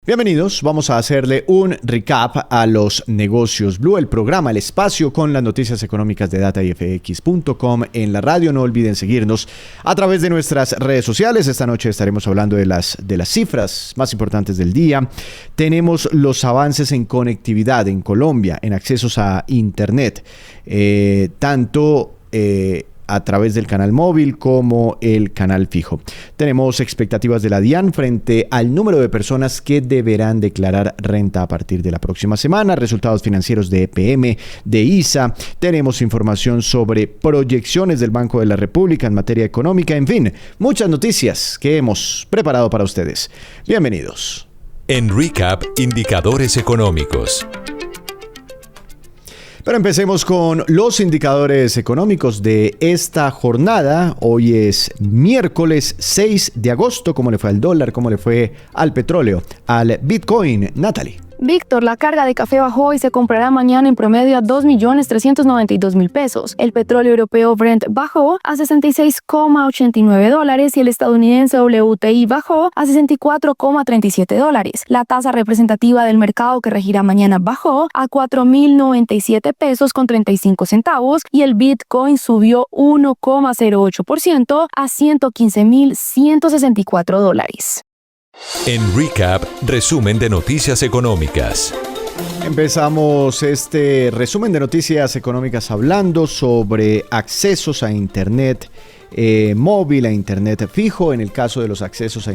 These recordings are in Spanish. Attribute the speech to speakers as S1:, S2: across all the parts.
S1: Bienvenidos, vamos a hacerle un recap a los negocios Blue, el programa, el espacio con las noticias económicas de datayfx.com en la radio. No olviden seguirnos a través de nuestras redes sociales. Esta noche estaremos hablando de las cifras más importantes del día. Tenemos los avances en conectividad en Colombia, en accesos a Internet, a través del canal móvil como el canal fijo. Tenemos expectativas de la DIAN frente al número de personas que deberán declarar renta a partir de la próxima semana, resultados financieros de EPM, de ISA, tenemos información sobre proyecciones del Banco de la República en materia económica, en fin, muchas noticias que hemos preparado para ustedes. Bienvenidos.
S2: En Recap, indicadores económicos.
S1: Pero empecemos con los indicadores económicos de esta jornada. Hoy es miércoles 6 de agosto. ¿Cómo le fue al dólar? ¿Cómo le fue al petróleo? Al Bitcoin. Natalie.
S3: Víctor, la carga de café bajó y se comprará mañana en promedio a 2.392.000 pesos. El petróleo europeo Brent bajó a $66,89 y el estadounidense WTI bajó a $64,37. La tasa representativa del mercado que regirá mañana bajó a 4.097 pesos con 35 centavos y el Bitcoin subió 1,08% a $115.164.
S2: En Recap, resumen de noticias económicas.
S1: Empezamos este resumen de noticias económicas hablando sobre accesos a Internet móvil, a Internet fijo. En el caso de los accesos a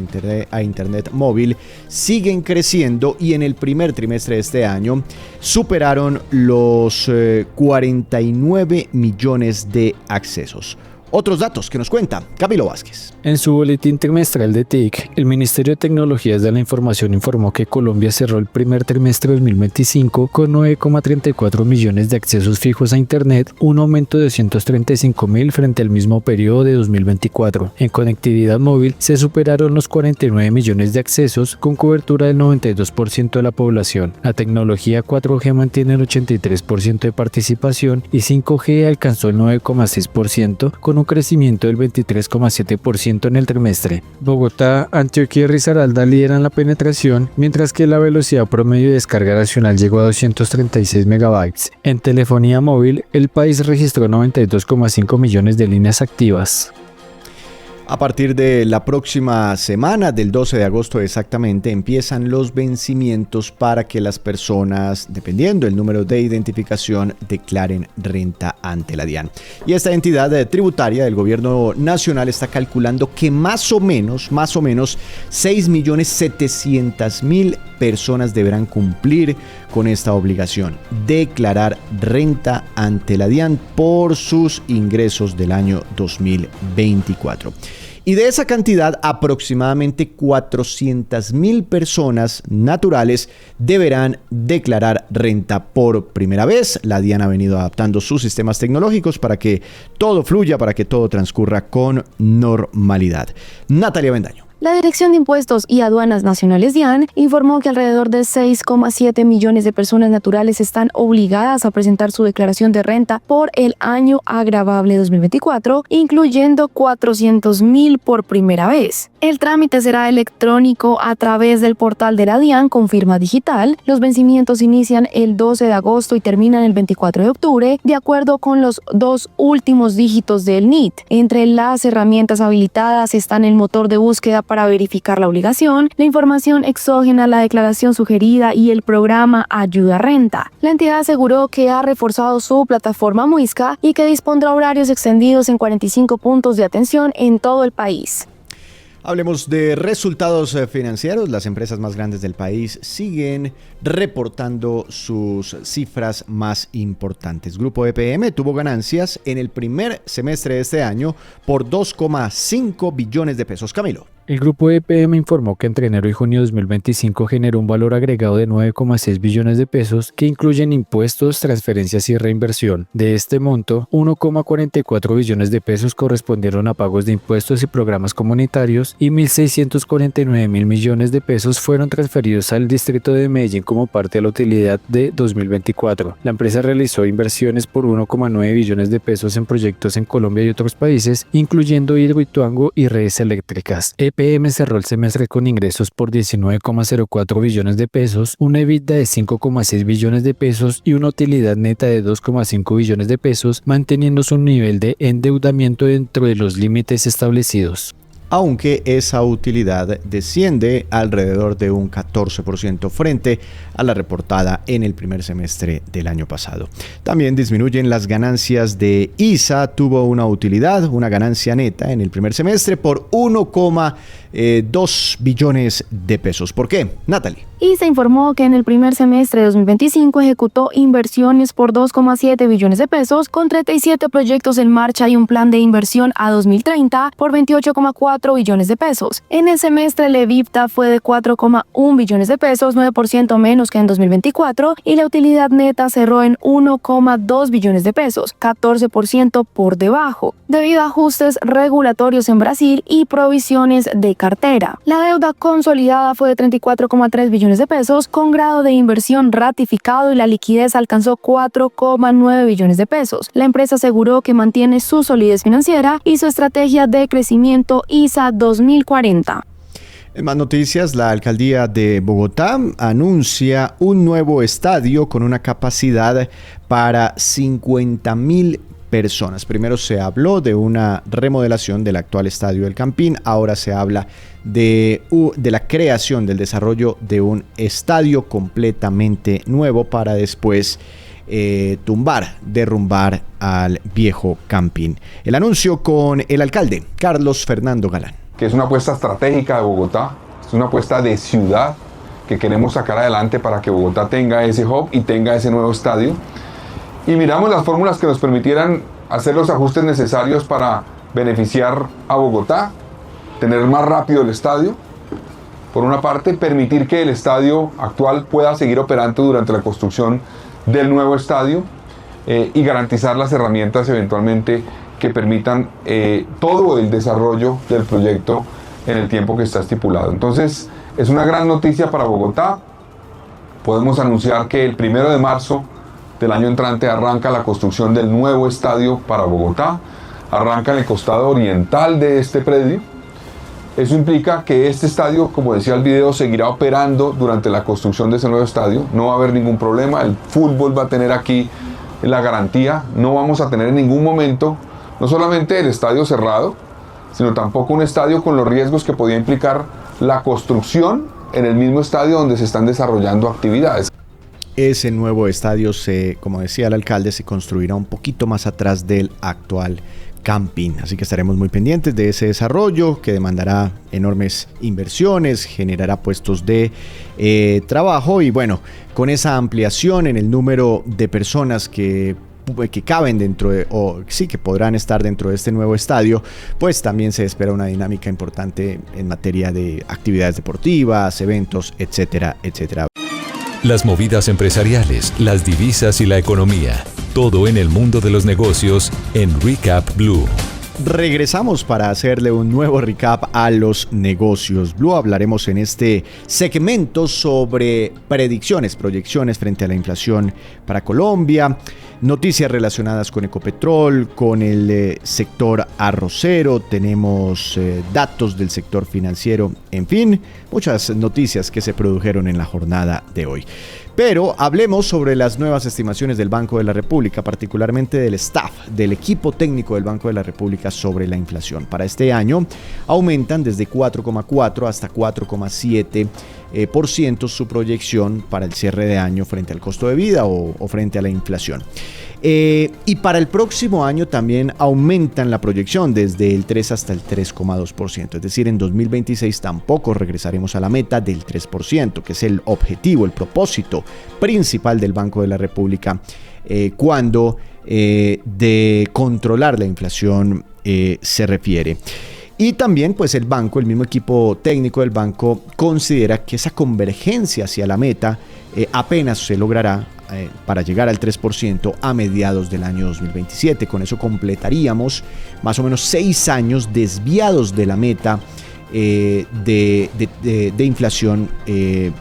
S1: Internet móvil, siguen creciendo y en el primer trimestre de este año superaron los 49 millones de accesos. Otros datos que nos cuenta Camilo Vázquez.
S4: En su boletín trimestral de TIC, el Ministerio de Tecnologías de la Información informó que Colombia cerró el primer trimestre de 2025 con 9,34 millones de accesos fijos a Internet, un aumento de 235.000 frente al mismo periodo de 2024. En conectividad móvil se superaron los 49 millones de accesos con cobertura del 92% de la población. La tecnología 4G mantiene el 83% de participación y 5G alcanzó el 9,6% con un crecimiento del 23,7% en el trimestre. Bogotá, Antioquia y Risaralda lideran la penetración, mientras que la velocidad promedio de descarga nacional llegó a 236 megabytes. En telefonía móvil, el país registró 92,5 millones de líneas activas.
S1: A partir de la próxima semana, del 12 de agosto exactamente, empiezan los vencimientos para que las personas, dependiendo del número de identificación, declaren renta ante la DIAN. Y esta entidad tributaria del gobierno nacional está calculando que más o menos 6.700.000 personas deberán cumplir con esta obligación, declarar renta ante la DIAN por sus ingresos del año 2024. Y de esa cantidad, aproximadamente 400.000 personas naturales deberán declarar renta por primera vez. La DIAN ha venido adaptando sus sistemas tecnológicos para que todo fluya, para que todo transcurra con normalidad. Natalia Bendaño.
S3: La Dirección de Impuestos y Aduanas Nacionales DIAN informó que alrededor de 6,7 millones de personas naturales están obligadas a presentar su declaración de renta por el año agravable 2024, incluyendo 400.000 por primera vez. El trámite será electrónico a través del portal de la DIAN con firma digital. Los vencimientos inician el 12 de agosto y terminan el 24 de octubre, de acuerdo con los dos últimos dígitos del NIT. Entre las herramientas habilitadas están el motor de búsqueda para verificar la obligación, la información exógena, la declaración sugerida y el programa Ayuda Renta. La entidad aseguró que ha reforzado su plataforma Muisca y que dispondrá horarios extendidos en 45 puntos de atención en todo el país.
S1: Hablemos de resultados financieros. Las empresas más grandes del país siguen reportando sus cifras más importantes. Grupo EPM tuvo ganancias en el primer semestre de este año por 2,5 billones de pesos. Camilo.
S4: El grupo EPM informó que entre enero y junio de 2025 generó un valor agregado de 9,6 billones de pesos que incluyen impuestos, transferencias y reinversión. De este monto, 1,44 billones de pesos correspondieron a pagos de impuestos y programas comunitarios y 1.649.000 millones de pesos fueron transferidos al distrito de Medellín como parte de la utilidad de 2024. La empresa realizó inversiones por 1,9 billones de pesos en proyectos en Colombia y otros países, incluyendo Hidroituango y redes eléctricas. EPM EPM cerró el semestre con ingresos por 19,04 billones de pesos, una EBITDA de 5,6 billones de pesos y una utilidad neta de 2,5 billones de pesos, manteniendo su nivel de endeudamiento dentro de los límites establecidos.
S1: Aunque esa utilidad desciende alrededor de un 14% frente a la reportada en el primer semestre del año pasado. También disminuyen las ganancias de ISA, tuvo una utilidad, una ganancia neta en el primer semestre por 1,2 billones de pesos. ¿Por qué? Natalie.
S3: ISA informó que en el primer semestre de 2025 ejecutó inversiones por 2,7 billones de pesos, con 37 proyectos en marcha y un plan de inversión a 2030 por 28,4 billones de pesos. En el semestre el EBITDA fue de 4,1 billones de pesos, 9% menos que en 2024, y la utilidad neta cerró en 1,2 billones de pesos, 14% por debajo, debido a ajustes regulatorios en Brasil y provisiones de cartera. La deuda consolidada fue de 34,3 billones de pesos, con grado de inversión ratificado, y la liquidez alcanzó 4,9 billones de pesos. La empresa aseguró que mantiene su solidez financiera y su estrategia de crecimiento ISA 2040.
S1: En más noticias, la alcaldía de Bogotá anuncia un nuevo estadio con una capacidad para 50.000 personas. Primero se habló de una remodelación del actual estadio del Campín, ahora se habla de la creación, del desarrollo de un estadio completamente nuevo para después derrumbar al viejo Campín. El anuncio con el alcalde, Carlos Fernando Galán.
S5: Que es una apuesta estratégica de Bogotá, es una apuesta de ciudad que queremos sacar adelante para que Bogotá tenga ese hub y tenga ese nuevo estadio. Y miramos las fórmulas que nos permitieran hacer los ajustes necesarios para beneficiar a Bogotá, tener más rápido el estadio. Por una parte, permitir que el estadio actual pueda seguir operando durante la construcción del nuevo estadio y garantizar las herramientas eventualmente que permitan todo el desarrollo del proyecto en el tiempo que está estipulado. Entonces, es una gran noticia para Bogotá. Podemos anunciar que el 1 de marzo del año entrante arranca la construcción del nuevo estadio para Bogotá. Arranca en el costado oriental de este predio. Eso implica que este estadio, como decía el video, seguirá operando durante la construcción de ese nuevo estadio. No va a haber ningún problema. El fútbol va a tener aquí la garantía. No vamos a tener en ningún momento no solamente el estadio cerrado, sino tampoco un estadio con los riesgos que podía implicar la construcción en el mismo estadio donde se están desarrollando actividades.
S1: Ese nuevo estadio, como decía el alcalde, se construirá un poquito más atrás del actual Campín. Así que estaremos muy pendientes de ese desarrollo que demandará enormes inversiones, generará puestos de trabajo y bueno, con esa ampliación en el número de personas que caben dentro que podrán estar dentro de este nuevo estadio, pues también se espera una dinámica importante en materia de actividades deportivas, eventos, etcétera, etcétera.
S2: Las movidas empresariales, las divisas y la economía. Todo en el mundo de los negocios en Recap Blue.
S1: Regresamos para hacerle un nuevo recap a los negocios Blue. Hablaremos en este segmento sobre proyecciones frente a la inflación para Colombia, noticias relacionadas con Ecopetrol, con el sector arrocero, tenemos datos del sector financiero, en fin, muchas noticias que se produjeron en la jornada de hoy. Pero hablemos sobre las nuevas estimaciones del Banco de la República, particularmente del staff, del equipo técnico del Banco de la República sobre la inflación. Para este año aumentan desde 4,4 hasta 4,7% su proyección para el cierre de año frente al costo de vida o frente a la inflación. Y para el próximo año también aumentan la proyección desde el 3 hasta el 3,2%. Es decir, en 2026 tampoco regresaremos a la meta del 3%, que es el objetivo, el propósito principal del Banco de la República cuando de controlar la inflación se refiere. Y también pues el mismo equipo técnico del banco considera que esa convergencia hacia la meta apenas se logrará para llegar al 3% a mediados del año 2027. Con eso completaríamos más o menos 6 años desviados de la meta de inflación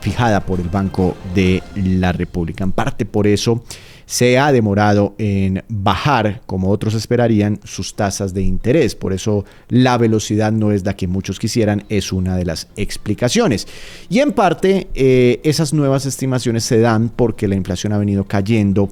S1: fijada por el Banco de la República. En parte por eso se ha demorado en bajar, como otros esperarían, sus tasas de interés. Por eso la velocidad no es la que muchos quisieran, es una de las explicaciones. Y en parte esas nuevas estimaciones se dan porque la inflación ha venido cayendo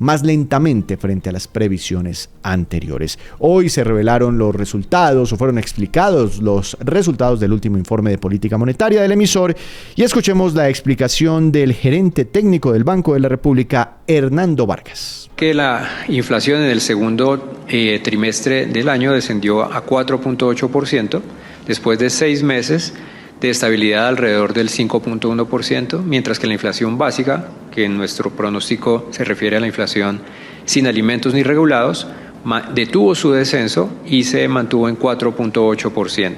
S1: más lentamente frente a las previsiones anteriores. Hoy se revelaron los resultados, o fueron explicados los resultados del último informe de política monetaria del emisor, y escuchemos la explicación del gerente técnico del Banco de la República, Hernando Vargas.
S6: Que la inflación en el segundo trimestre del año descendió a 4.8%, después de 6 meses de estabilidad alrededor del 5.1%, mientras que la inflación básica, que en nuestro pronóstico se refiere a la inflación sin alimentos ni regulados, detuvo su descenso y se mantuvo en 4.8%.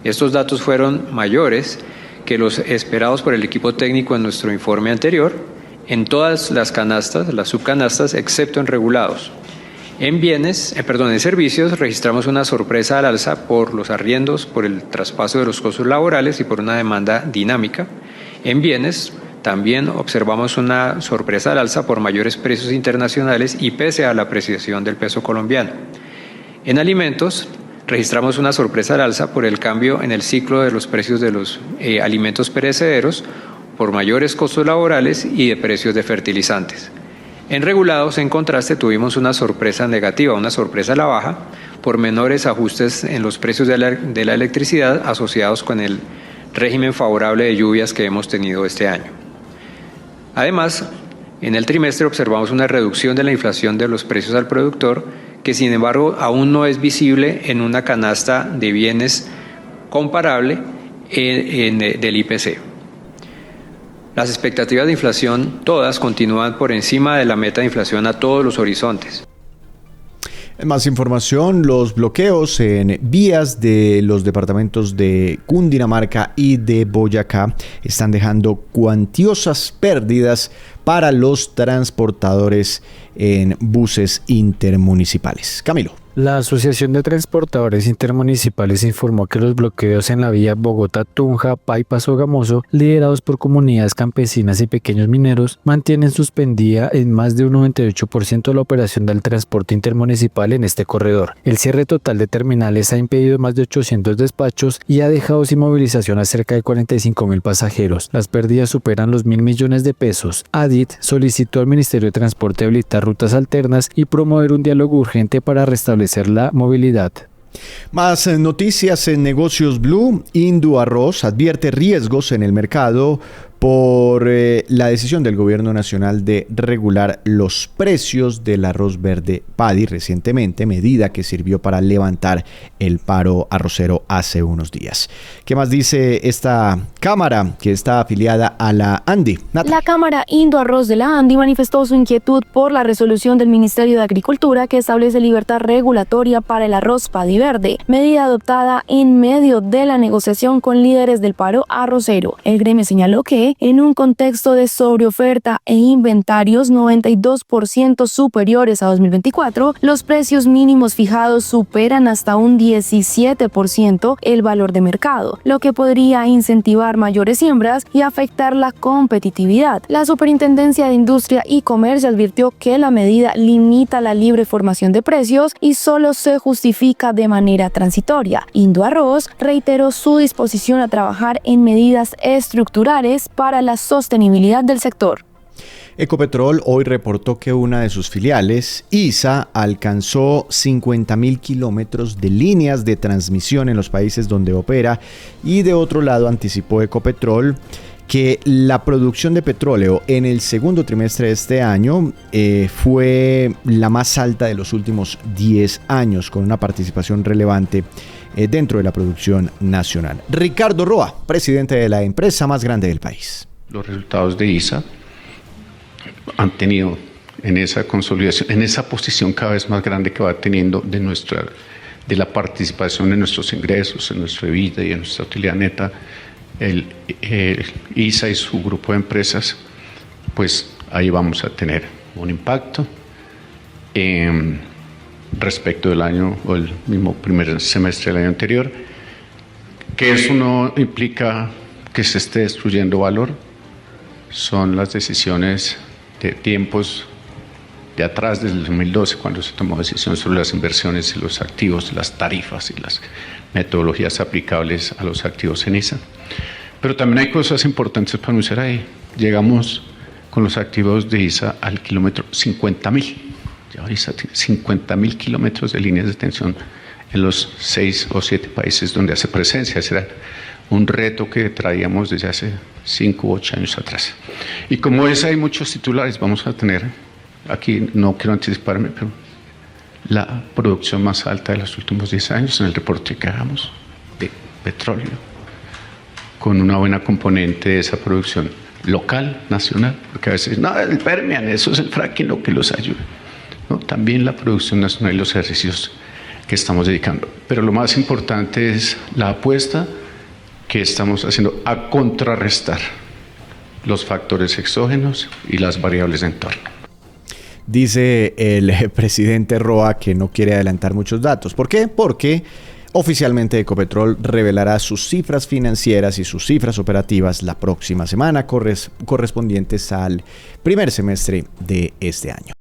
S6: Estos datos fueron mayores que los esperados por el equipo técnico en nuestro informe anterior, en todas las canastas, las subcanastas, excepto en regulados. En servicios registramos una sorpresa al alza por los arriendos, por el traspaso de los costos laborales y por una demanda dinámica. En bienes también observamos una sorpresa al alza por mayores precios internacionales y pese a la apreciación del peso colombiano. En alimentos registramos una sorpresa al alza por el cambio en el ciclo de los precios de los alimentos perecederos, por mayores costos laborales y de precios de fertilizantes. En regulados, en contraste, tuvimos una sorpresa negativa, una sorpresa a la baja, por menores ajustes en los precios de la electricidad asociados con el régimen favorable de lluvias que hemos tenido este año. Además, en el trimestre observamos una reducción de la inflación de los precios al productor, que sin embargo aún no es visible en una canasta de bienes comparable del IPC. Las expectativas de inflación todas continúan por encima de la meta de inflación a todos los horizontes.
S1: En más información, los bloqueos en vías de los departamentos de Cundinamarca y de Boyacá están dejando cuantiosas pérdidas para los transportadores en buses intermunicipales. Camilo.
S4: La Asociación de Transportadores Intermunicipales informó que los bloqueos en la vía Bogotá-Tunja, Paipa-Sogamoso, liderados por comunidades campesinas y pequeños mineros, mantienen suspendida en más de un 98% la operación del transporte intermunicipal en este corredor. El cierre total de terminales ha impedido más de 800 despachos y ha dejado sin movilización a cerca de 45.000 pasajeros. Las pérdidas superan los 1.000 millones de pesos. ADIT solicitó al Ministerio de Transporte habilitar rutas alternas y promover un diálogo urgente para restablecer la movilidad.
S1: Más noticias en Negocios Blue. Indoarroz advierte riesgos en el mercado por la decisión del gobierno nacional de regular los precios del arroz verde PADI recientemente, medida que sirvió para levantar el paro arrocero hace unos días. ¿Qué más dice esta cámara que está afiliada a la ANDI? Nata.
S3: La Cámara Indoarroz de la ANDI manifestó su inquietud por la resolución del Ministerio de Agricultura que establece libertad regulatoria para el arroz PADI verde, medida adoptada en medio de la negociación con líderes del paro arrocero. El gremio señaló que en un contexto de sobreoferta e inventarios 92% superiores a 2024, los precios mínimos fijados superan hasta un 17% el valor de mercado, lo que podría incentivar mayores siembras y afectar la competitividad. La Superintendencia de Industria y Comercio advirtió que la medida limita la libre formación de precios y solo se justifica de manera transitoria. Indoarroz reiteró su disposición a trabajar en medidas estructurales para la sostenibilidad del sector.
S1: Ecopetrol hoy reportó que una de sus filiales, ISA, alcanzó 50.000 kilómetros de líneas de transmisión en los países donde opera, y de otro lado anticipó Ecopetrol que la producción de petróleo en el segundo trimestre de este año fue la más alta de los últimos 10 años, con una participación relevante dentro de la producción nacional. Ricardo Roa, presidente de la empresa más grande del país.
S7: Los resultados de ISA han tenido en esa consolidación, en esa posición cada vez más grande que va teniendo de la participación en nuestros ingresos, en nuestra EBITDA y en nuestra utilidad neta. El ISA y su grupo de empresas, pues ahí vamos a tener un impacto respecto del año o el mismo primer semestre del año anterior, que eso no implica que se esté destruyendo valor, son las decisiones de tiempos de atrás, desde el 2012, cuando se tomó decisión sobre las inversiones y los activos, las tarifas y las metodologías aplicables a los activos en ISA. Pero también hay cosas importantes para anunciar ahí. Llegamos con los activos de ISA al kilómetro 50.000. Ya ISA tiene 50.000 kilómetros de líneas de tensión en los 6 o 7 países donde hace presencia. Ese era un reto que traíamos desde hace 5 u 8 años atrás. Y como es, hay muchos titulares. Vamos a tener, aquí no quiero anticiparme, pero la producción más alta de los últimos 10 años en el reporte que hagamos de petróleo, con una buena componente de esa producción local, nacional, porque a veces, no, el Permian, eso es el fracking lo que los ayuda. No, también la producción nacional y los ejercicios que estamos dedicando. Pero lo más importante es la apuesta que estamos haciendo a contrarrestar los factores exógenos y las variables de entorno.
S1: Dice el presidente Roa que no quiere adelantar muchos datos. ¿Por qué? Porque oficialmente Ecopetrol revelará sus cifras financieras y sus cifras operativas la próxima semana, correspondientes al primer semestre de este año.